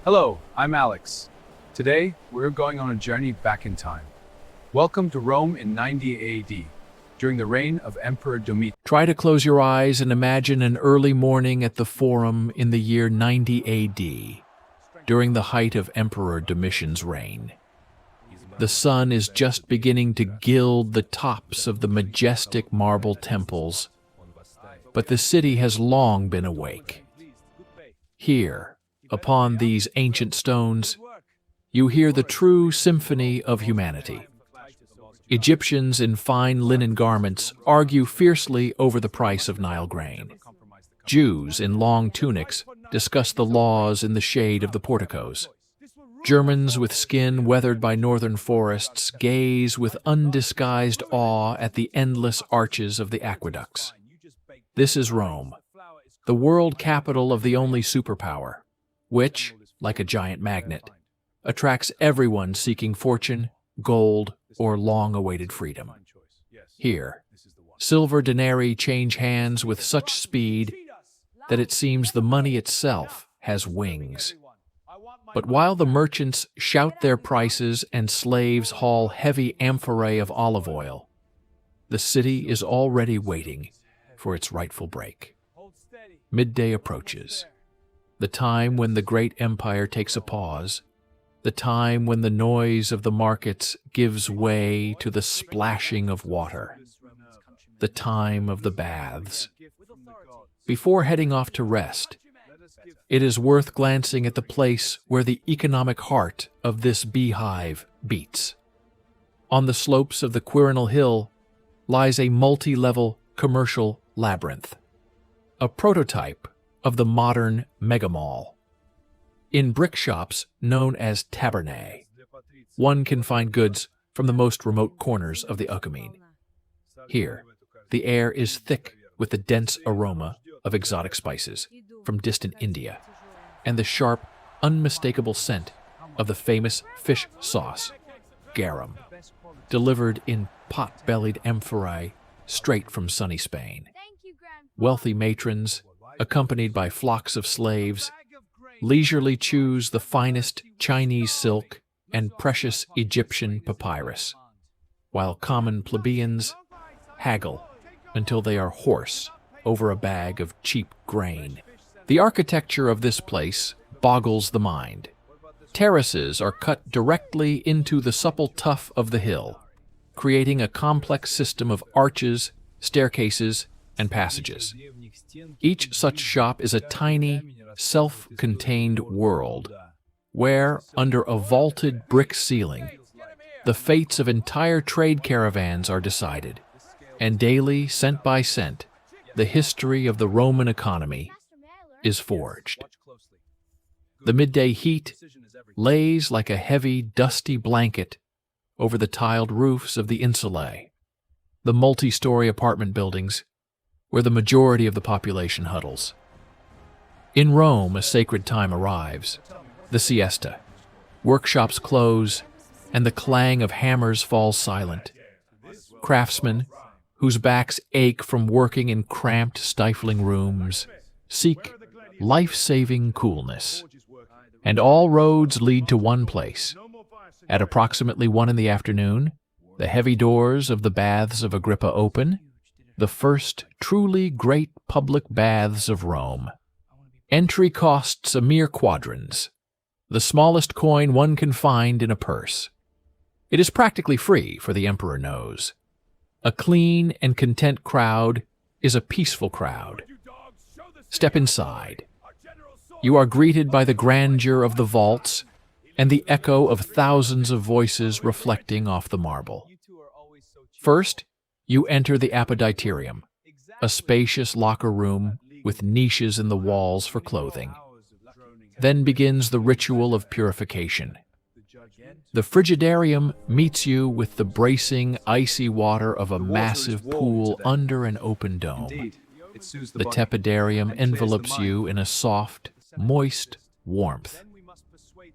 Hello, I'm Alex. Today, we're going on a journey back in time. Welcome to Rome in 90 AD, during the reign of Emperor Domitian. Try to close your eyes and imagine an early morning at the Forum in the year 90 AD, during the height of Emperor Domitian's reign. The sun is just beginning to gild the tops of the majestic marble temples, but the city has long been awake. Here, upon these ancient stones, you hear the true symphony of humanity. Egyptians in fine linen garments argue fiercely over the price of Nile grain. Jews in long tunics discuss the laws in the shade of the porticos. Germans with skin weathered by northern forests gaze with undisguised awe at the endless arches of the aqueducts. This is Rome, the world capital of the only superpower, which, like a giant magnet, attracts everyone seeking fortune, gold, or long-awaited freedom. Here, silver denarii change hands with such speed that it seems the money itself has wings. But while the merchants shout their prices and slaves haul heavy amphorae of olive oil, the city is already waiting for its rightful break. Midday approaches, the time when the great empire takes a pause, the time when the noise of the markets gives way to the splashing of water, the time of the baths. Before heading off to rest, it is worth glancing at the place where the economic heart of this beehive beats. On the slopes of the Quirinal hill lies a multi-level commercial labyrinth, a prototype of the modern megamall. In brick shops known as tabernae, one can find goods from the most remote corners of the Ecumene. Here, the air is thick with the dense aroma of exotic spices from distant India, and the sharp, unmistakable scent of the famous fish sauce, garum, delivered in pot-bellied amphorae straight from sunny Spain. Wealthy matrons, accompanied by flocks of slaves, leisurely choose the finest Chinese silk and precious Egyptian papyrus, while common plebeians haggle until they are hoarse over a bag of cheap grain. The architecture of this place boggles the mind. Terraces are cut directly into the supple tuff of the hill, creating a complex system of arches, staircases, and passages. Each such shop is a tiny, self-contained world, where, under a vaulted brick ceiling, the fates of entire trade caravans are decided, and daily, cent by cent, the history of the Roman economy is forged. The midday heat lays like a heavy, dusty blanket over the tiled roofs of the insulae, the multi-story apartment buildings where the majority of the population huddles. In Rome, a sacred time arrives, the siesta. Workshops close, and the clang of hammers falls silent. Craftsmen, whose backs ache from working in cramped, stifling rooms, seek life-saving coolness. And all roads lead to one place. At approximately 1 in the afternoon, the heavy doors of the Baths of Agrippa open, the first truly great public baths of Rome. Entry costs a mere quadrans, the smallest coin one can find in a purse. It is practically free, for the emperor knows. A clean and content crowd is a peaceful crowd. Step inside. You are greeted by the grandeur of the vaults and the echo of thousands of voices reflecting off the marble. First, you enter the apoditerium, a spacious locker room with niches in the walls for clothing. Then begins the ritual of purification. The frigidarium meets you with the bracing, icy water of a massive pool under an open dome. The tepidarium envelopes you in a soft, moist warmth,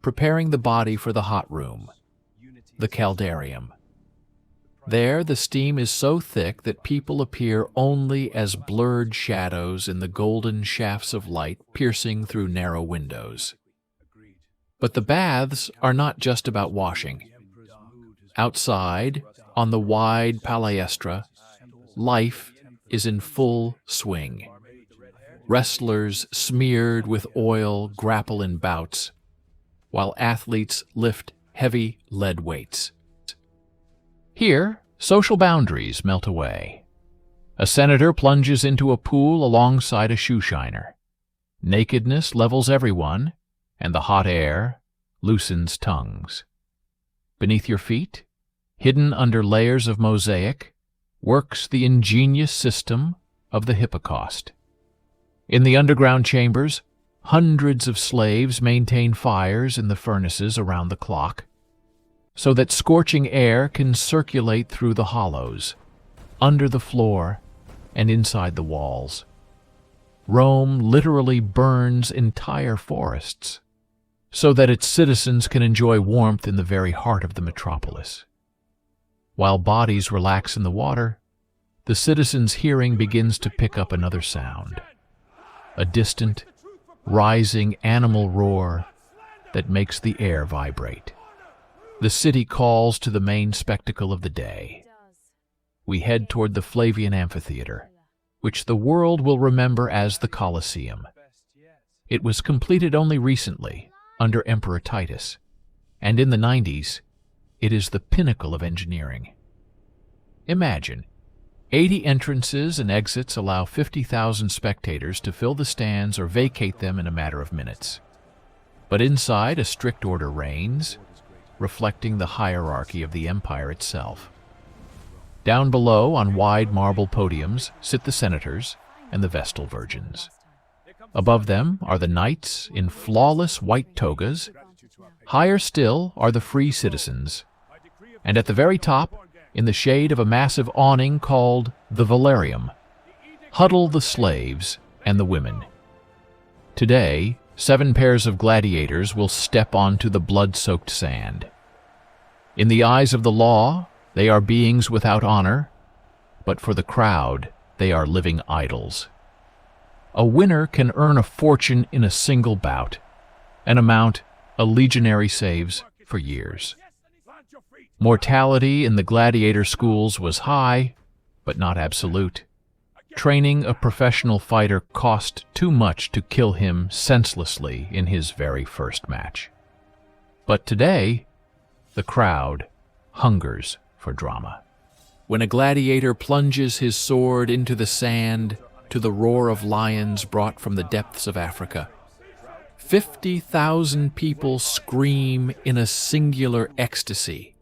preparing the body for the hot room, the caldarium. There, the steam is so thick that people appear only as blurred shadows in the golden shafts of light piercing through narrow windows. But the baths are not just about washing. Outside, on the wide palaestra, life is in full swing. Wrestlers smeared with oil grapple in bouts, while athletes lift heavy lead weights. Here, social boundaries melt away. A senator plunges into a pool alongside a shoe shiner. Nakedness levels everyone, and the hot air loosens tongues. Beneath your feet, hidden under layers of mosaic, works the ingenious system of the hippocaust. In the underground chambers, hundreds of slaves maintain fires in the furnaces around the clock, so that scorching air can circulate through the hollows, under the floor, and inside the walls. Rome literally burns entire forests, so that its citizens can enjoy warmth in the very heart of the metropolis. While bodies relax in the water, the citizens' hearing begins to pick up another sound, a distant, rising animal roar that makes the air vibrate. The city calls to the main spectacle of the day. We head toward the Flavian Amphitheater, which the world will remember as the Colosseum. It was completed only recently, under Emperor Titus, and in the 90s, it is the pinnacle of engineering. Imagine, 80 entrances and exits allow 50,000 spectators to fill the stands or vacate them in a matter of minutes. But inside, a strict order reigns, reflecting the hierarchy of the empire itself. Down below, on wide marble podiums, sit the senators and the Vestal virgins. Above them are the knights in flawless white togas. Higher still are the free citizens. And at the very top, in the shade of a massive awning called the Valerium, huddle the slaves and the women. Today, 7 pairs of gladiators will step onto the blood-soaked sand. In the eyes of the law, they are beings without honor, but for the crowd, they are living idols. A winner can earn a fortune in a single bout, an amount a legionary saves for years. Mortality in the gladiator schools was high, but not absolute. Training a professional fighter cost too much to kill him senselessly in his very first match. But today, the crowd hungers for drama. When a gladiator plunges his sword into the sand to the roar of lions brought from the depths of Africa, 50,000 people scream in a singular ecstasy.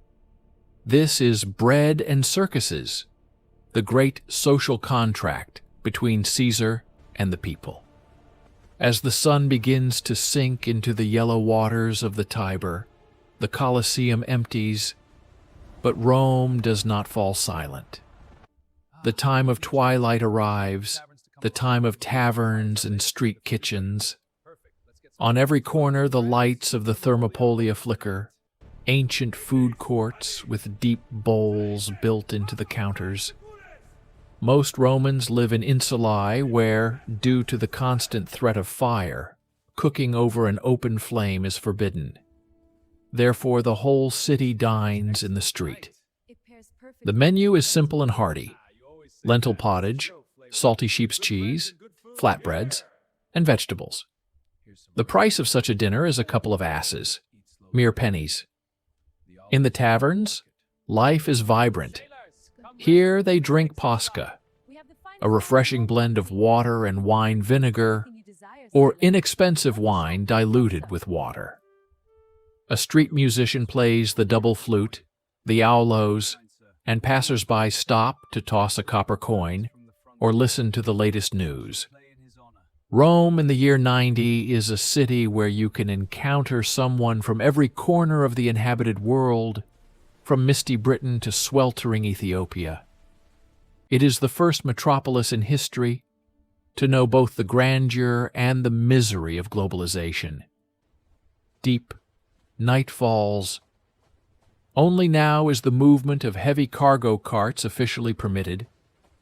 This is bread and circuses, the great social contract between Caesar and the people. As the sun begins to sink into the yellow waters of the Tiber, the Colosseum empties, but Rome does not fall silent. The time of twilight arrives, the time of taverns and street kitchens. On every corner the lights of the Thermopolia flicker, ancient food courts with deep bowls built into the counters. Most Romans live in insulae where, due to the constant threat of fire, cooking over an open flame is forbidden. Therefore, the whole city dines in the street. The menu is simple and hearty: lentil pottage, salty sheep's cheese, flatbreads, and vegetables. The price of such a dinner is a couple of asses, mere pennies. In the taverns, life is vibrant. Here they drink posca, a refreshing blend of water and wine vinegar, or inexpensive wine diluted with water. A street musician plays the double flute, the aulos, and passers-by stop to toss a copper coin or listen to the latest news. Rome in the year 90 is a city where you can encounter someone from every corner of the inhabited world, from misty Britain to sweltering Ethiopia. It is the first metropolis in history to know both the grandeur and the misery of globalization. Deep night falls. Only now is the movement of heavy cargo carts officially permitted,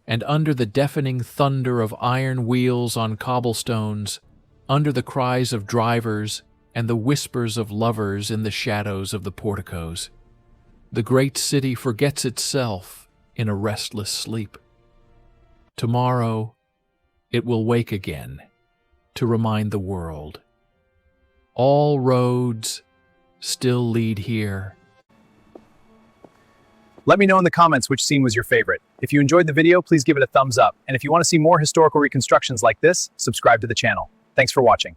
and under the deafening thunder of iron wheels on cobblestones, under the cries of drivers, and the whispers of lovers in the shadows of the porticos. The great city forgets itself in a restless sleep. Tomorrow, it will wake again to remind the world. All roads still lead here. Let me know in the comments which scene was your favorite. If you enjoyed the video, please give it a thumbs up. And if you want to see more historical reconstructions like this, subscribe to the channel. Thanks for watching.